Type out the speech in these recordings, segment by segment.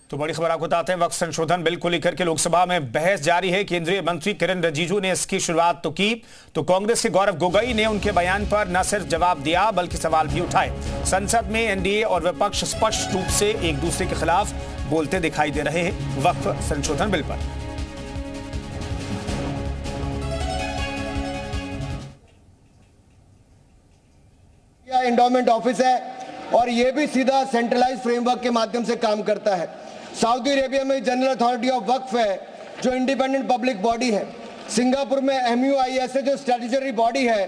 तो बड़ी खबर आपको बताते हैं, वक्फ संशोधन बिल को लेकर के लोकसभा में बहस जारी है। केंद्रीय मंत्री किरेन रिजिजू ने इसकी शुरुआत तो की, तो कांग्रेस के गौरव गोगोई ने उनके बयान पर न सिर्फ जवाब दिया बल्कि सवाल भी उठाए। संसद में एनडीए और विपक्ष स्पष्ट रूप से एक दूसरे के खिलाफ बोलते दिखाई दे रहे हैं वक्फ संशोधन बिल पर। एंडोमेंट ऑफिस है और यह भी सीधा सेंट्रलाइज फ्रेमवर्क के माध्यम से काम करता है। सऊदी अरेबिया में जनरल अथॉरिटी ऑफ वक्फ है जो इंडिपेंडेंट पब्लिक बॉडी है। सिंगापुर में MUIS जो स्टैट्यूटरी बॉडी है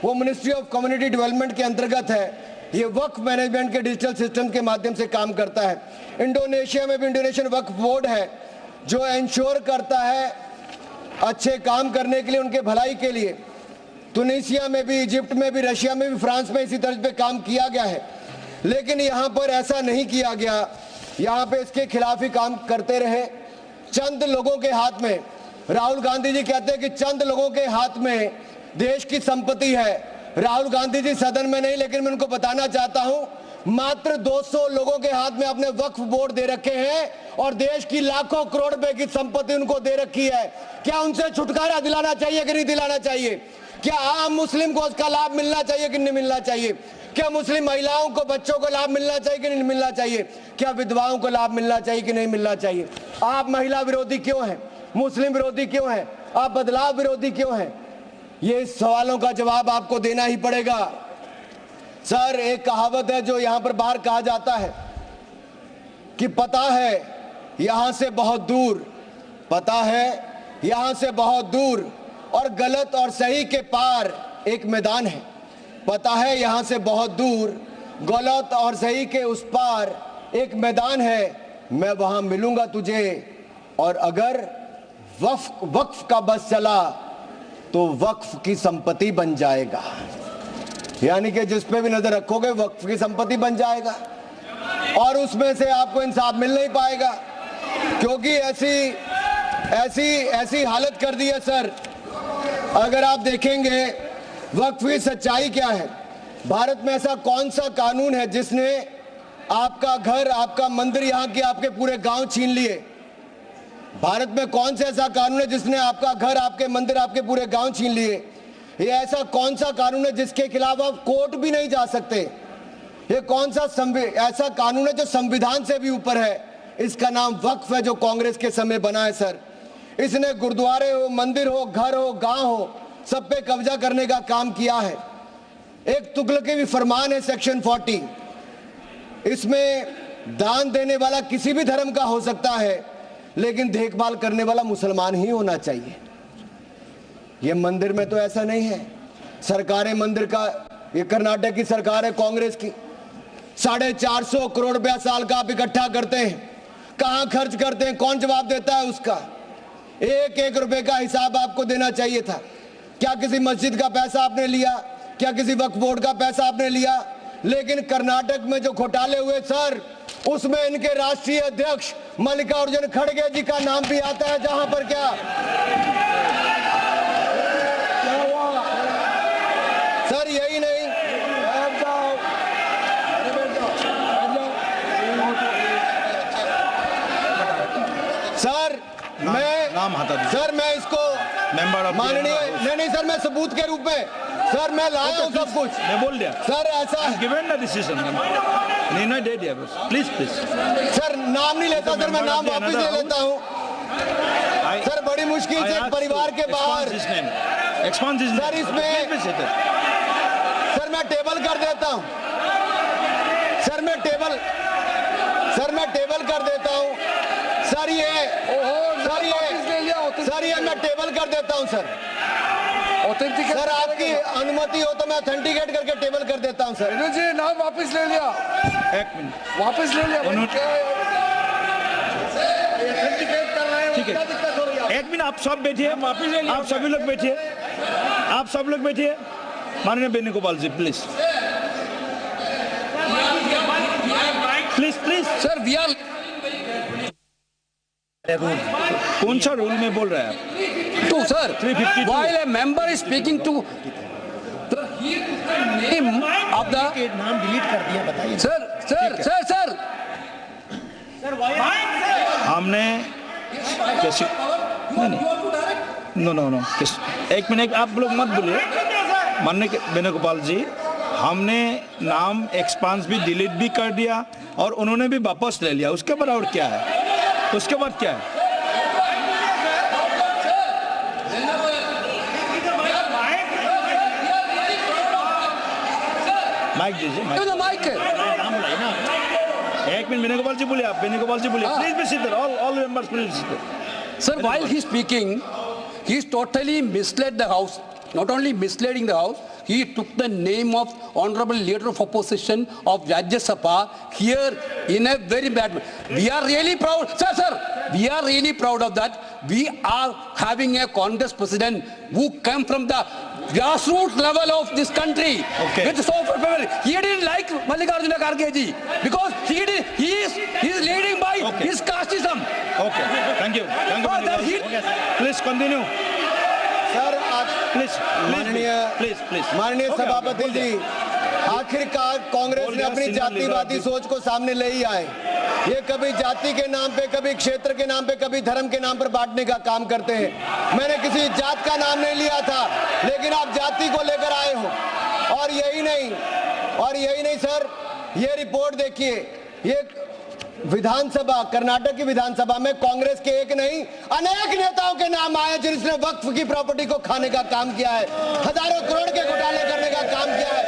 वो मिनिस्ट्री ऑफ कम्युनिटी डेवलपमेंट के अंतर्गत है। ये वक्फ मैनेजमेंट के डिजिटल सिस्टम के माध्यम से काम करता है। इंडोनेशिया में भी इंडोनेशियन वक्फ बोर्ड है जो इंश्योर करता है अच्छे काम करने के लिए, उनके भलाई के लिए। तुनिसिया में भी, इजिप्ट में भी, रशिया में भी, फ्रांस में इसी तर्ज पे काम किया गया है। लेकिन यहाँ पर ऐसा नहीं किया गया, यहाँ पे इसके खिलाफ ही काम करते रहे। चंद लोगों के हाथ में, राहुल गांधी जी कहते हैं कि चंद लोगों के हाथ में देश की संपत्ति है। राहुल गांधी जी सदन में नहीं, लेकिन मैं उनको बताना चाहता हूं मात्र 200 लोगों के हाथ में अपने वक्फ बोर्ड दे रखे हैं और देश की लाखों करोड़ रुपए की संपत्ति उनको दे रखी है। क्या उनसे छुटकारा दिलाना चाहिए कि नहीं दिलाना चाहिए? क्या आम मुस्लिम को उसका लाभ मिलना चाहिए कि नहीं मिलना चाहिए? क्या मुस्लिम महिलाओं को, बच्चों को लाभ मिलना चाहिए कि नहीं मिलना चाहिए? क्या विधवाओं को लाभ मिलना चाहिए कि नहीं मिलना चाहिए? आप महिला विरोधी क्यों हैं? मुस्लिम विरोधी क्यों हैं? आप बदलाव विरोधी क्यों हैं? ये सवालों का जवाब आपको देना ही पड़ेगा। सर, एक कहावत है जो यहां पर बाहर कहा जाता है कि पता है यहां से बहुत दूर, पता है यहां से बहुत दूर और गलत और सही के पार एक मैदान है। पता है यहां से बहुत दूर, गलत और सही के उस पार एक मैदान है। मैं वहां मिलूंगा तुझे और अगर वक्फ का बस चला तो वक्फ की संपत्ति बन जाएगा। यानी कि जिस पे भी नजर रखोगे वक्फ की संपत्ति बन जाएगा और उसमें से आपको इंसाफ मिल नहीं पाएगा, क्योंकि ऐसी हालत कर दी है। सर, अगर आप देखेंगे वक्फ की सच्चाई क्या है, भारत में ऐसा कौन सा कानून है जिसने आपका घर, आपका मंदिर, यहाँ के आपके पूरे गांव छीन लिए? भारत में कौन सा ऐसा कानून है जिसने आपका घर, आपके मंदिर, आपके पूरे गांव छीन लिए? ये ऐसा कौन सा कानून है जिसके खिलाफ आप कोर्ट भी नहीं जा सकते? ये कौन सा ऐसा कानून है जो संविधान से भी ऊपर है? इसका नाम वक्फ है जो कांग्रेस के समय बना है। सर, इसने गुरुद्वारे हो, मंदिर हो, घर हो, गांव हो, सब पे कब्जा करने का काम किया है। एक तुगलकी फरमान है सेक्शन 40, इसमें दान देने वाला किसी भी धर्म का हो सकता है लेकिन देखभाल करने वाला मुसलमान ही होना चाहिए। ये मंदिर में तो ऐसा नहीं है। सरकारें मंदिर का, ये कर्नाटक की सरकार है कांग्रेस की, 450 करोड़ रुपया साल का आप इकट्ठा करते हैं, कहां खर्च करते हैं? कौन जवाब देता है उसका? एक एक रुपए का हिसाब आपको देना चाहिए था। क्या किसी मस्जिद का पैसा आपने लिया? क्या किसी वक्फ बोर्ड का पैसा आपने लिया? लेकिन कर्नाटक में जो घोटाले हुए सर, उसमें इनके राष्ट्रीय अध्यक्ष मल्लिकार्जुन खड़गे जी का नाम भी आता है। जहां पर क्या हुआ सर? यही नहीं, सर मैं इसको माननीय नहीं सर, मैं सबूत के रूप में सर मैं लाया हूं सब कुछ। मैं बोल दिया सर, ऐसा गिवन द डिसीजन निर्णय दे दिया बस। प्लीज सर, नाम नहीं लेता सर, मैं नाम वापस ले लेता हूं सर। बड़ी मुश्किल से परिवार के बाहर सर, इसमें सर मैं टेबल कर देता हूं सर, मैं टेबल कर देता हूं सर। ये मैं टेबल कर देता हूं सर। सर, आपकी अनुमति हो तो मैं ऑथेंटिकेट करके टेबल कर देता हूं सर। जी, नाम वापस ले लिया। एक मिनट, वापस ले लिया। ठीक है, एक मिनट आप सब बैठिए, आप सभी लोग बैठिए, आप सब लोग बैठिए। माननीय वेणुगोपाल जी please please sir, we are कौन सा रूल में बोल रहा है? तो sir, while a member is speaking to the name of the नाम डिलीट कर दिया, बताइए सर। हमने कैसे नो एक मिनट आप लोग मत बोलिए माननीय वेणुगोपाल जी, हमने नाम एक्सपांस भी डिलीट भी कर दिया और उन्होंने भी वापस ले लिया। उसके बाद और क्या है? उसके बाद क्या है? माइक दीजिए, माइक एक मिनट वेणुगोपाल जी बोलिए, आप वेणुगोपाल जी बोलिए, please be sit there, all members please sit there. Sir, while he's speaking, he's totally misled the House. Not only misleading the House, he took the name of Honorable Leader of Opposition of Rajya Sabha here in a very bad way. We are really proud, sir, we are really proud of that. We are having a Congress president who came from the grassroots level of this country. Okay. With software people. He didn't like Mallikarjuna Kharge ji because he is leading by his casteism. Okay, thank you please continue sir माननीय Okay, सभापति जी, आखिरकार कांग्रेस ने अपनी जातिवादी सोच को सामने ले ही आए। ये कभी जाति के नाम पे, कभी क्षेत्र के नाम पे, कभी धर्म के नाम पर बांटने का काम करते हैं। मैंने किसी जात का नाम नहीं लिया था, लेकिन आप जाति को लेकर आए हो। और यही नहीं सर, ये रिपोर्ट देखिए, ये विधानसभा, कर्नाटक की विधानसभा में कांग्रेस के एक नहीं अनेक नेताओं के नाम आए जिन्होंने वक्फ की प्रॉपर्टी को खाने का काम किया है, हजारों करोड़ के घोटाले करने का काम किया है।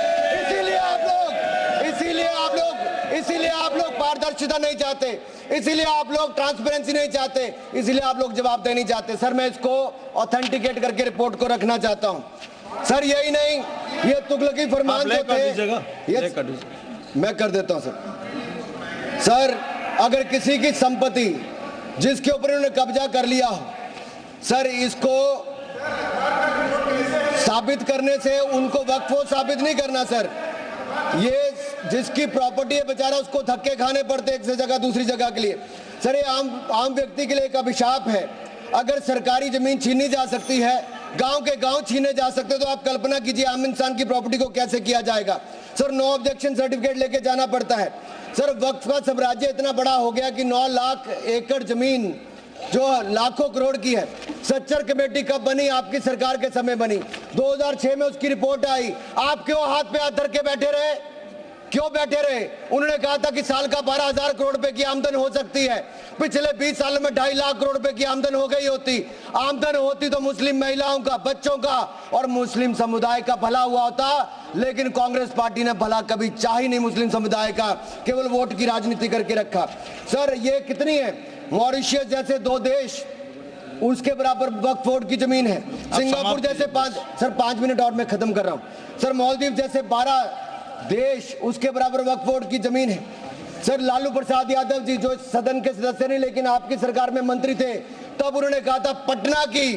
इसीलिए आप लोग पारदर्शिता नहीं चाहते, इसीलिए आप लोग ट्रांसपेरेंसी नहीं चाहते, इसीलिए आप लोग जवाब नहीं चाहते। सर मैं इसको ऑथेंटिकेट करके रिपोर्ट को रखना चाहता हूं। सर यही नहीं, ये तुगलकी फरमान जो थे, मैं कर देता हूं सर, अगर किसी की संपत्ति जिसके ऊपर उन्होंने कब्जा कर लिया हो, सर इसको साबित करने से उनको वक्फ साबित नहीं करना सर। ये जिसकी प्रॉपर्टी है बेचारा, उसको धक्के खाने पड़ते एक से जगह दूसरी जगह के लिए। सर ये आम व्यक्ति के लिए एक अभिशाप है। अगर सरकारी जमीन छीनी जा सकती है, गांव के गांव छीने जा सकते, तो आप कल्पना कीजिए आम इंसान की प्रॉपर्टी को कैसे किया जाएगा। सर नो ऑब्जेक्शन सर्टिफिकेट लेके जाना पड़ता है। सर वक्फ का साम्राज्य इतना बड़ा हो गया कि 9 लाख एकड़ जमीन जो लाखों करोड़ की है। सच्चर कमेटी कब बनी? आपकी सरकार के समय बनी। 2006 में उसकी रिपोर्ट आई। आप क्यों हाथ पे हाथ धर के बैठे रहे? क्यों बैठे रहे? उन्होंने कहा था कि साल का 12,000 करोड़ रुपए की आमदन हो सकती है। पिछले 20 सालों में 2.5 लाख करोड़ रुपए की आमदन हो गई होती। आमदन होती तो मुस्लिम महिलाओं का, बच्चों का और मुस्लिम समुदाय का भला हुआ होता, लेकिन कांग्रेस पार्टी ने भला कभी चाह ही नहीं मुस्लिम समुदाय का, केवल वोट की राजनीति करके रखा। सर ये कितनी है? मॉरिशियस जैसे 2 देश, उसके बराबर वक्फ बोर्ड की जमीन है। सिंगापुर जैसे 5 मिनट और मैं खत्म कर रहा हूं सर। मालदीव जैसे 12 देश, उसके बराबर वक्फ बोर्ड की जमीन है। सर लालू प्रसाद यादव जी जो सदन के सदस्य नहीं लेकिन आपकी सरकार में मंत्री थे, तब उन्होंने कहा था पटना की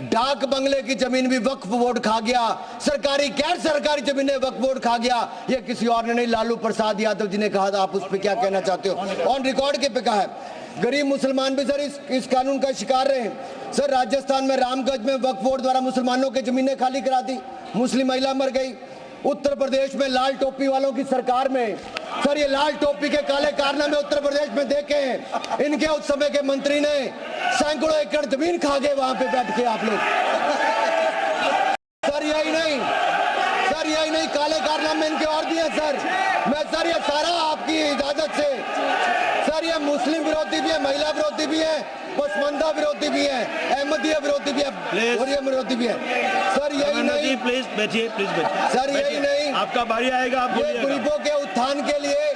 डाक बंगले की जमीन भी वक्फ बोर्ड खा गया, सरकारी गैर सरकारी जमीनें वक्फ बोर्ड खा गया। ये किसी और ने नहीं, लालू प्रसाद यादव जी ने कहा था। आप उस पर क्या कहना चाहते हो? ऑन रिकॉर्ड के पे कहा है। गरीब मुसलमान भी सर इस कानून का शिकार रहे। सर राजस्थान में रामगंज में वक्फ बोर्ड द्वारा मुसलमानों की जमीनें खाली करा दी, मुस्लिम महिला मर गई। उत्तर प्रदेश में लाल टोपी वालों की सरकार में, सर ये लाल टोपी के काले कारनामे उत्तर प्रदेश में देखे हैं। इनके उस समय के मंत्री ने सैकड़ों एकड़ जमीन खा गए वहां पे बैठ के आप लोग। सर यही नहीं, काले कारनामे इनके और भी हैं सर। मैं सर ये सारा आपकी इजाजत से, सर ये मुस्लिम विरोधी भी है, महिला विरोधी भी है, पसमंदा विरोधी भी है, अहमदिया विरोधी भी है, और विरोधी भी है। सर यही नहीं, प्लीज बैठिए सर यही नहीं, आपका बारी आएगा, आप ये गरीबों के उत्थान के लिए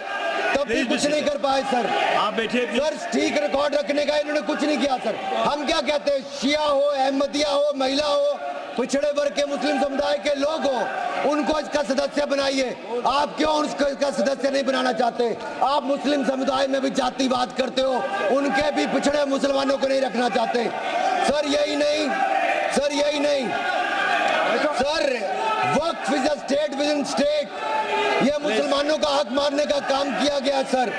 तब भी कुछ नहीं कर पाए सर। आप बैठिए सर। ठीक रिकॉर्ड रखने का इन्होंने कुछ नहीं किया सर। हम क्या कहते हैं, शिया हो, अहमदिया हो, महिला हो, पिछड़े वर्ग के मुस्लिम समुदाय के लोग हो, उनको इसका सदस्य बनाइए। आप क्यों उसका सदस्य नहीं बनाना चाहते? आप मुस्लिम समुदाय में भी जातिवाद करते हो, उनके भी पिछड़े मुसलमानों को नहीं रखना चाहते। सर यही नहीं, sir Waqf is a state with in state. ये मुसलमानों का हक मारने का काम किया गया सर।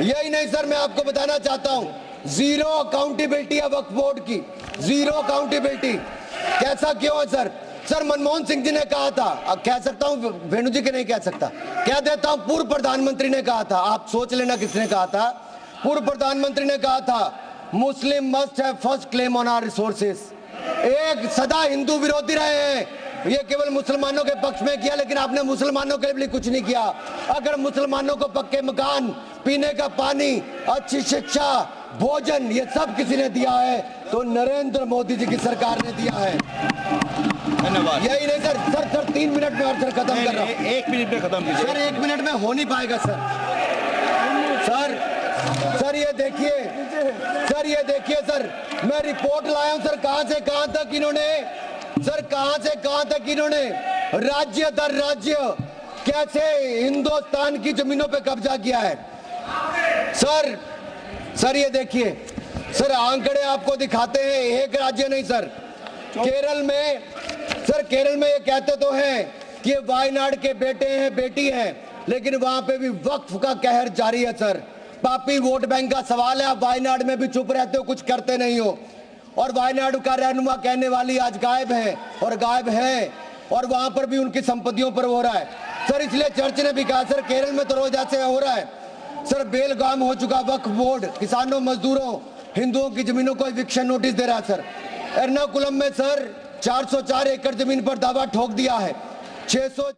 यही नहीं सर, मैं आपको बताना चाहता हूं, जीरो अकाउंटेबिलिटी है वक्फ बोर्ड की, जीरो अकाउंटेबिलिटी। कैसा क्यों है सर? सर मनमोहन सिंह जी ने कहा था, अब कह सकता हूं, वेणु जी के नहीं कह सकता, कह देता हूं, पूर्व प्रधानमंत्री ने कहा था। आप सोच लेना किसने कहा था। पूर्व प्रधानमंत्री ने कहा था Muslim must have first claim on our resources. एक सदा हिंदू विरोधी रहे हैं, ये केवल मुसलमानों के पक्ष में किया, लेकिन आपने मुसलमानों के लिए कुछ नहीं किया। अगर मुसलमानों को पक्के मकान, पीने का पानी, अच्छी शिक्षा, भोजन, ये सब किसी ने दिया है तो नरेंद्र मोदी जी की सरकार ने दिया है। धन्यवाद। यही नहीं सर, सर 3 मिनट में और सर खत्म कर रहा हूँ। 1 मिनट में खत्म कीजिए। सर 1 मिनट में हो नहीं पाएगा सर ये देखिए सर, मैं रिपोर्ट लाया हूं सर, कहां से कहां तक इन्होंने राज्य दर राज्य कैसे हिंदुस्तान की जमीनों पे कब्जा किया है। सर ये देखिए सर, आंकड़े आपको दिखाते हैं, एक राज्य नहीं सर, केरल में ये कहते तो हैं कि ये वायनाड के बेटे हैं, बेटी हैं, लेकिन वहां पे भी वक्फ का कहर जारी है सर। पापी वोट बैंक का सवाल है, आप वायनाड में भी चुप रहते हो, कुछ करते नहीं हो, और वायनाड का रहनुमा कहने वाली आज गायब है, और वहां पर भी उनकी संपत्तियों पर हो रहा है सर। इसलिए चर्च ने भी कहा सर, केरल में तो रोज ऐसे हो रहा है सर, बेलगाम हो चुका वक्फ बोर्ड, किसानों, मजदूरों, हिंदुओं की जमीनों को इविक्शन नोटिस दे रहा है सर। एर्नाकुलम में सर 404 एकड़ जमीन पर दावा ठोक दिया है, 600